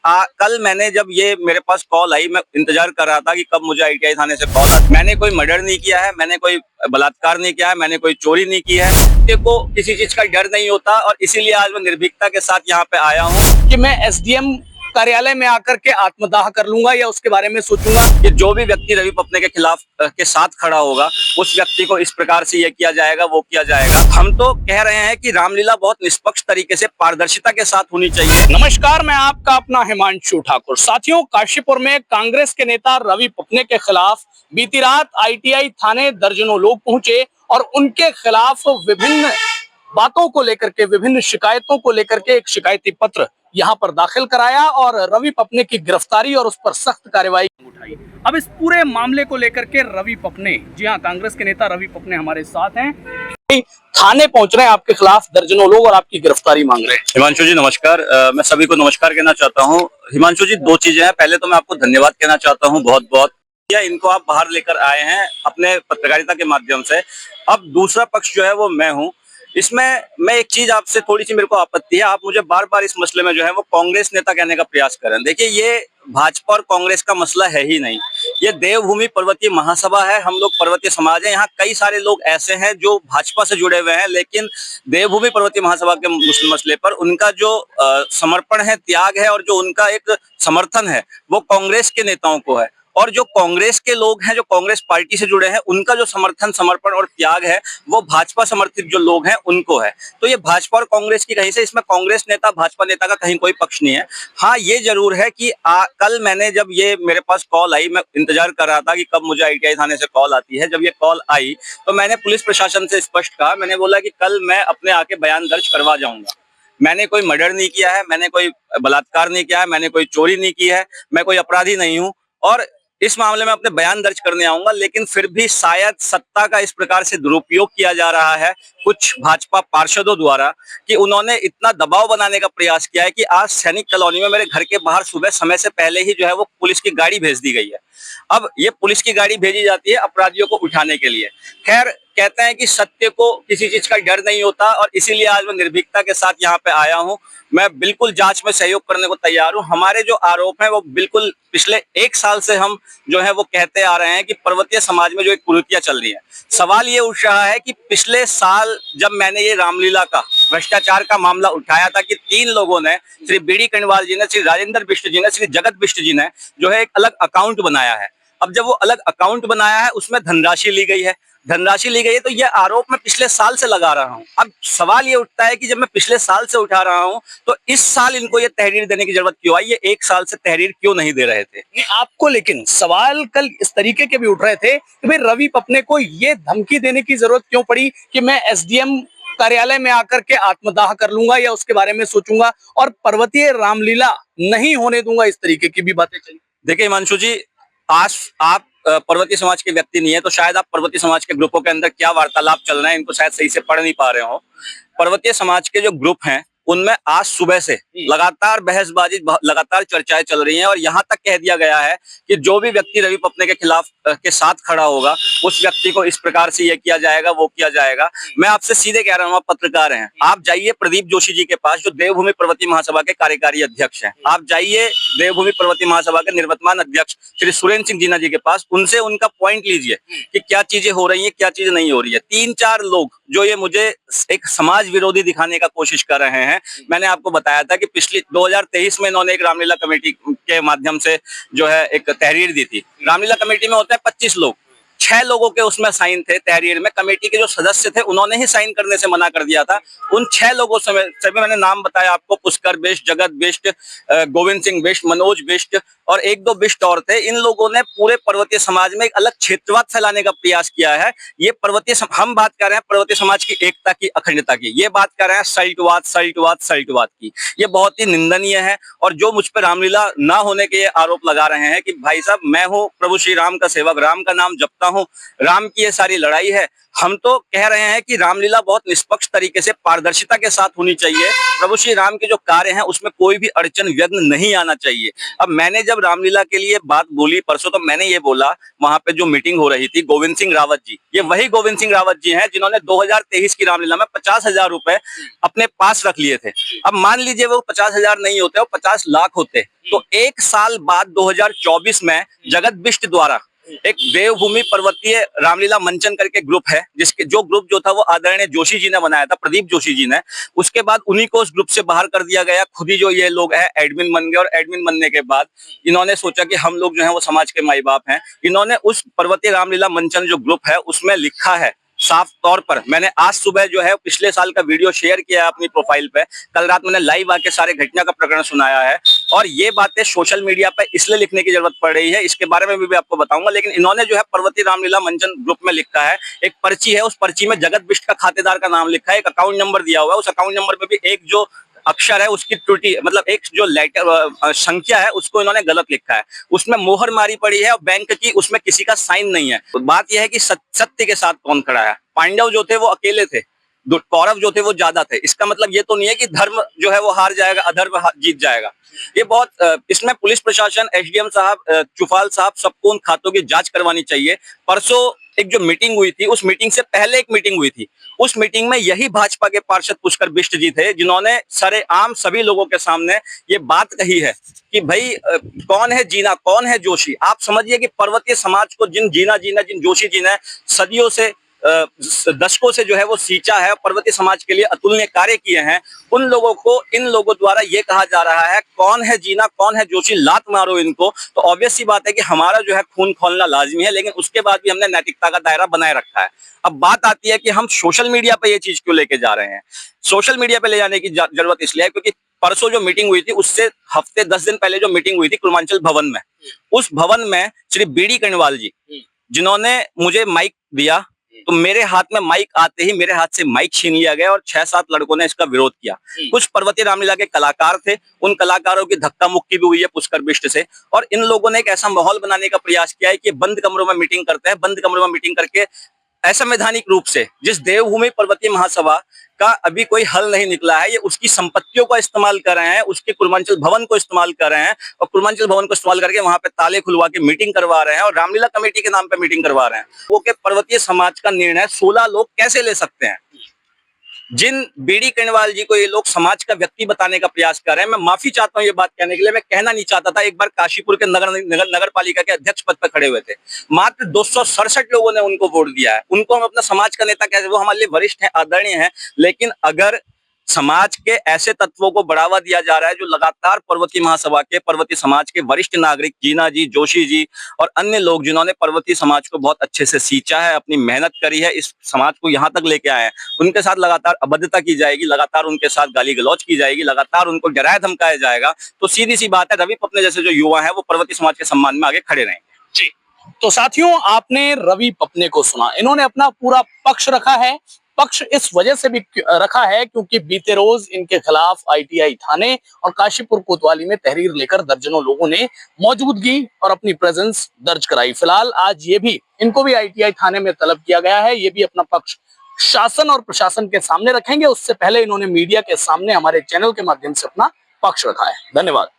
कल मैंने जब ये मेरे पास कॉल आई, मैं इंतजार कर रहा था कि कब मुझे आईटीआई थाने से कॉल आए। मैंने कोई मर्डर नहीं किया है, मैंने कोई बलात्कार नहीं किया है, मैंने कोई चोरी नहीं की है। सत्य को किसी चीज का डर नहीं होता और इसीलिए आज मैं निर्भीकता के साथ यहाँ पे आया हूँ कि मैं एसडीएम कार्यालय में आकर के आत्मदाह कर लूंगा या उसके बारे में सोचूंगा। कि जो भी व्यक्ति रवि पपने के खिलाफ के साथ खड़ा होगा, उस व्यक्ति को इस प्रकार से ये किया जाएगा, वो किया जाएगा। हम तो कह रहे हैं कि रामलीला बहुत निष्पक्ष तरीके से पारदर्शिता के साथ होनी चाहिए। नमस्कार, मैं आपका अपना हिमांशु ठाकुर। साथियों, काशीपुर में कांग्रेस के नेता रवि पपने के खिलाफ बीती रात आईटीआई थाने दर्जनों लोग पहुंचे और उनके खिलाफ विभिन्न बातों को लेकर के, विभिन्न शिकायतों को लेकर के एक शिकायती पत्र यहां पर दाखिल कराया और रवि पपने की गिरफ्तारी और उस पर सख्त कार्रवाई उठाई। अब इस पूरे मामले को लेकर के रवि पपने, जी हां, कांग्रेस के नेता रवि पपने हमारे साथ हैं, थाने पहुंच रहे हैं, आपके खिलाफ दर्जनों लोग और आपकी गिरफ्तारी मांग रहे हैं। हिमांशु जी नमस्कार। मैं सभी को नमस्कार कहना चाहता हूँ। हिमांशु जी, दो चीजें हैं। पहले तो मैं आपको धन्यवाद कहना चाहता हूँ बहुत बहुत, या इनको आप बाहर लेकर आए हैं अपने पत्रकारिता के माध्यम से। अब दूसरा पक्ष जो है वो मैं हूँ। इसमें मैं एक चीज आपसे, थोड़ी सी मेरे को आपत्ति है, आप मुझे बार बार इस मसले में जो है वो कांग्रेस नेता कहने का प्रयास करें। देखिए, ये भाजपा और कांग्रेस का मसला है ही नहीं। ये देवभूमि पर्वतीय महासभा है, हम लोग पर्वतीय समाज है। यहाँ कई सारे लोग ऐसे हैं जो भाजपा से जुड़े हुए हैं, लेकिन देवभूमि पर्वतीय महासभा के मसले पर उनका जो समर्पण है, त्याग है और जो उनका एक समर्थन है, वो कांग्रेस के नेताओं को है। और जो कांग्रेस के लोग हैं, जो कांग्रेस पार्टी से जुड़े हैं, उनका जो समर्थन, समर्पण और त्याग है, वो भाजपा समर्थित जो लोग हैं उनको है। तो ये भाजपा और कांग्रेस की कहीं से, इसमें कांग्रेस नेता भाजपा नेता का कहीं कोई पक्ष नहीं है। हाँ, ये जरूर है कि कल मैंने जब ये मेरे पास कॉल आई, मैं इंतजार कर रहा था कि कब मुझे आईटीआई थाने से कॉल आती है। जब ये कॉल आई तो मैंने पुलिस प्रशासन से स्पष्ट कहा, मैंने बोला कि कल मैं अपने आके बयान दर्ज करवा जाऊंगा। मैंने कोई मर्डर नहीं किया है, मैंने कोई बलात्कार नहीं किया है, मैंने कोई चोरी नहीं की है, मैं कोई अपराधी नहीं हूँ और इस मामले में अपने बयान दर्ज करने आऊंगा। लेकिन फिर भी शायद सत्ता का इस प्रकार से दुरुपयोग किया जा रहा है कुछ भाजपा पार्षदों द्वारा, कि उन्होंने इतना दबाव बनाने का प्रयास किया है कि आज सैनिक कॉलोनी में मेरे घर के बाहर सुबह समय से पहले ही जो है वो पुलिस की गाड़ी भेज दी गई है। अब ये पुलिस की गाड़ी भेजी जाती है अपराधियों को उठाने के लिए। खैर, कहते हैं कि सत्य को किसी चीज का डर नहीं होता और इसीलिए आज मैं निर्भीकता के साथ यहाँ पे आया हूँ। मैं बिल्कुल जांच में सहयोग करने को तैयार हूँ। हमारे जो आरोप हैं वो बिल्कुल पिछले 1 साल से हम जो है वो कहते आ रहे हैं कि पर्वतीय समाज में जो एक कुरीतियां चल रही है। सवाल ये उठ रहा है कि पिछले साल जब मैंने ये रामलीला का, भ्रष्टाचार का मामला उठाया था कि 3 लोगों ने, श्री बीडी कण्वाल जी ने, श्री राजेंद्र बिष्ट जी ने, श्री जगत बिष्ट जी ने जो है एक अलग अकाउंट बनाया है। अब जब वो अलग अकाउंट बनाया है, उसमें धनराशि ली गई है, तो ये आरोप मैं पिछले साल से लगा रहा हूं। अब सवाल ये उठता है कि जब मैं पिछले साल से उठा रहा हूं तो इस साल इनको ये तहरीर देने की जरूरत क्यों आई? ये 1 साल से तहरीर क्यों नहीं दे रहे थे? आपको लेकिन सवाल कल इस तरीके के भी उठ रहे थे कि भाई रवि पपने को ये धमकी देने की जरूरत क्यों पड़ी कि मैं एसडीएम कार्यालय में आकर के आत्मदाह कर लूंगा या उसके बारे में सोचूंगा और पर्वतीय रामलीला नहीं होने दूंगा, इस तरीके की भी बातें चली। देखिए हिमांशु जी, आज आप पर्वतीय समाज के व्यक्ति नहीं है, तो शायद आप पर्वतीय समाज के ग्रुपों के अंदर क्या वार्तालाप चल रहे हैं इनको शायद सही से पढ़ नहीं पा रहे हो। पर्वतीय समाज के जो ग्रुप हैं उनमें आज सुबह से लगातार बहसबाजी, लगातार चर्चाएं चल रही हैं और यहाँ तक कह दिया गया है कि जो भी व्यक्ति रवि पपने के खिलाफ के साथ खड़ा होगा, उस व्यक्ति को इस प्रकार से ये किया जाएगा, वो किया जाएगा। मैं आपसे सीधे कह रहा हूँ, आप पत्रकार हैं, आप जाइए प्रदीप जोशी जी के पास, जो देवभूमि पर्वतीय महासभा के कार्यकारी अध्यक्ष हैं। आप जाइए देवभूमि पर्वतीय महासभा के निवर्तमान अध्यक्ष श्री सुरेंद्र सिंह जीना जी के पास, उनसे उनका पॉइंट लीजिए कि क्या चीजें हो रही है, क्या चीजें नहीं हो रही है। 3-4 लोग जो ये मुझे एक समाज विरोधी दिखाने का कोशिश कर रहे हैं। मैंने आपको बताया था कि पिछली 2023 में इन्होंने एक रामलीला कमेटी के माध्यम से जो है एक तहरीर दी थी। रामलीला कमेटी में होते हैं 25 लोग, 6 लोगों के उसमें साइन थे तहरीर में। कमेटी के जो सदस्य थे उन्होंने ही साइन करने से मना कर दिया था। उन 6 लोगों से सभी मैंने नाम बताया आपको, पुष्कर बिष्ट, जगत बिष्ट, गोविंद सिंह बिष्ट, मनोज बिष्ट और 1-2 बिष्ट और थे। इन लोगों ने पूरे पर्वतीय समाज में एक अलग क्षेत्रवाद फैलाने का प्रयास किया है। ये हम बात कर रहे हैं पर्वतीय समाज की एकता की, अखंडता की, ये बात कर रहे हैं सल्टवाद की। ये बहुत ही निंदनीय है। और जो मुझ पर रामलीला ना होने के ये आरोप लगा रहे हैं कि भाई साहब, मैं हूं प्रभु श्री राम का सेवक, राम का नाम जपता हूं, राम की ये सारी लड़ाई है। हम तो कह रहे हैं कि रामलीला बहुत निष्पक्ष तरीके से पारदर्शिता के साथ होनी चाहिए। प्रभु श्री राम के जो कार्य हैं उसमें कोई भी अड़चन, व्यग्न नहीं आना चाहिए। अब मैंने जब जब रामलीला के लिए बात बोली परसों, तो मैंने ये बोला, वहां पे जो मीटिंग हो रही थी, गोविंद सिंह रावत जी, ये वही गोविंद सिंह रावत जी हैं जिन्होंने 2023 की रामलीला में 50,000 रुपए अपने पास रख लिए थे। अब मान लीजिए वो 50,000 नहीं होते, वो 50 लाख होते, तो एक साल बाद 2024 में जगत बिष्ट द्वारा एक देवभूमि पर्वतीय रामलीला मंचन करके ग्रुप है, जिसके जो ग्रुप जो था वो आदरणीय जोशी जी ने बनाया था, प्रदीप जोशी जी ने। उसके बाद उन्हीं को उस ग्रुप से बाहर कर दिया गया, खुद ही जो ये लोग हैं एडमिन बन गए, और एडमिन बनने के बाद इन्होंने सोचा कि हम लोग जो है वो समाज के माई बाप हैं। इन्होंने उस पर्वतीय रामलीला मंचन जो ग्रुप है उसमें लिखा है साफ तौर पर, मैंने आज सुबह जो है पिछले साल का वीडियो शेयर किया है अपनी प्रोफाइल पे, कल रात मैंने लाइव आके सारे घटना का प्रकरण सुनाया है, और ये बातें सोशल मीडिया पे इसलिए लिखने की जरूरत पड़ रही है, इसके बारे में भी आपको बताऊंगा। लेकिन इन्होंने जो है पर्वतीय रामलीला मंचन ग्रुप में लिखा है, एक पर्ची है, उस पर्ची में जगत बिष्ट का खातेदार का नाम लिखा है, एक अकाउंट नंबर दिया हुआ है, उस अकाउंट नंबर पे भी एक जो अक्षर है उसकी त्रुटि, मतलब एक जो लेटर संख्या है उसको इन्होंने गलत लिखा है, उसमें मोहर मारी पड़ी है और बैंक की उसमें किसी का साइन नहीं है। तो बात यह है कि सत्य के साथ कौन खड़ा है। पांडव जो थे वो अकेले थे, कौरव जो थे वो ज्यादा थे। इसका मतलब ये तो नहीं है कि धर्म जो है वो हार जाएगा, अधर्म जीत जाएगा। ये बहुत इसमें पुलिस प्रशासन, एसडीएम साहब, चुफाल साहब, सबको उन खातों की जांच करवानी चाहिए। परसों एक जो मीटिंग हुई थी, उस मीटिंग से पहले एक मीटिंग हुई थी, उस मीटिंग में यही भाजपा के पार्षद पुष्कर बिष्ट जी थे जिन्होंने सरेआम सभी लोगों के सामने ये बात कही है कि भाई कौन है जीना, कौन है जोशी। आप समझिए कि पर्वतीय समाज को जिन जोशी जी ने सदियों से, दशकों से जो है वो सींचा है, पर्वतीय समाज के लिए अतुलनीय कार्य किए हैं, उन लोगों को इन लोगों द्वारा ये कहा जा रहा है कौन है जीना, कौन है जोशी, लात मारो इनको। तो ऑब्वियस सी बात है कि हमारा जो है खून खोलना लाजमी है, लेकिन उसके बाद भी हमने नैतिकता का दायरा बनाए रखा है। अब बात आती है कि हम सोशल मीडिया पे ये चीज क्यों लेके जा रहे हैं। सोशल मीडिया पे ले जाने की जरूरत इसलिए है क्योंकि परसों जो मीटिंग हुई थी उससे हफ्ते 10 दिन पहले जो मीटिंग हुई थी पूर्वांचल भवन में, उस भवन में श्री बीडी कण्वाल जी जिन्होंने मुझे माइक दिया, तो मेरे हाथ में माइक आते ही मेरे हाथ से माइक छीन लिया गया और 6-7 लड़कों ने इसका विरोध किया। कुछ पर्वतीय रामलीला के कलाकार थे, उन कलाकारों की धक्का मुक्की भी हुई है पुष्कर बिष्ट से, और इन लोगों ने एक ऐसा माहौल बनाने का प्रयास किया है कि बंद कमरों में मीटिंग करते हैं, बंद कमरों में मीटिंग करके असंवैधानिक रूप से जिस देवभूमि पर्वतीय महासभा का अभी कोई हल नहीं निकला है, ये उसकी संपत्तियों का इस्तेमाल कर रहे हैं, उसके पूर्वांचल भवन को इस्तेमाल कर रहे हैं, और पूर्वांचल भवन को इस्तेमाल करके वहां पे ताले खुलवा के मीटिंग करवा रहे हैं और रामलीला कमेटी के नाम पे मीटिंग करवा रहे हैं। वो के पर्वतीय समाज का निर्णय 16 लोग कैसे ले सकते हैं। जिन बीडी कण्वाल जी को ये लोग समाज का व्यक्ति बताने का प्रयास कर रहे हैं, मैं माफी चाहता हूं ये बात कहने के लिए, मैं कहना नहीं चाहता था। एक बार काशीपुर के नगर पालिका के अध्यक्ष पद पर खड़े हुए थे, मात्र 267 लोगों ने उनको वोट दिया है। उनको हम अपना समाज का नेता कैसे, वो हमारे लिए वरिष्ठ हैं, आदरणीय हैं, लेकिन अगर समाज के ऐसे तत्वों को बढ़ावा दिया जा रहा है जो लगातार पर्वतीय महासभा के, पर्वतीय समाज के वरिष्ठ नागरिक जीना जी, जोशी जी और अन्य लोग जिन्होंने पर्वतीय समाज को बहुत अच्छे से सींचा है, अपनी मेहनत करी है, इस समाज को यहाँ तक लेके आए हैं, उनके साथ लगातार अभद्रता की जाएगी, लगातार उनके साथ गाली गलौज की जाएगी, लगातार उनको डराया धमकाया जाएगा, तो सीधी सी बात है रवि पपने जैसे जो युवा है वो पर्वतीय समाज के सम्मान में आगे खड़े रहेंगे। जी, तो साथियों आपने रवि पपने को सुना, इन्होंने अपना पूरा पक्ष रखा है। पक्ष इस वजह से भी रखा है क्योंकि बीते रोज इनके खिलाफ आईटीआई थाने और काशीपुर कोतवाली में तहरीर लेकर दर्जनों लोगों ने मौजूदगी और अपनी प्रेजेंस दर्ज कराई। फिलहाल आज ये भी, इनको भी आईटीआई थाने में तलब किया गया है, ये भी अपना पक्ष शासन और प्रशासन के सामने रखेंगे। उससे पहले इन्होंने मीडिया के सामने हमारे चैनल के माध्यम से अपना पक्ष रखा है। धन्यवाद।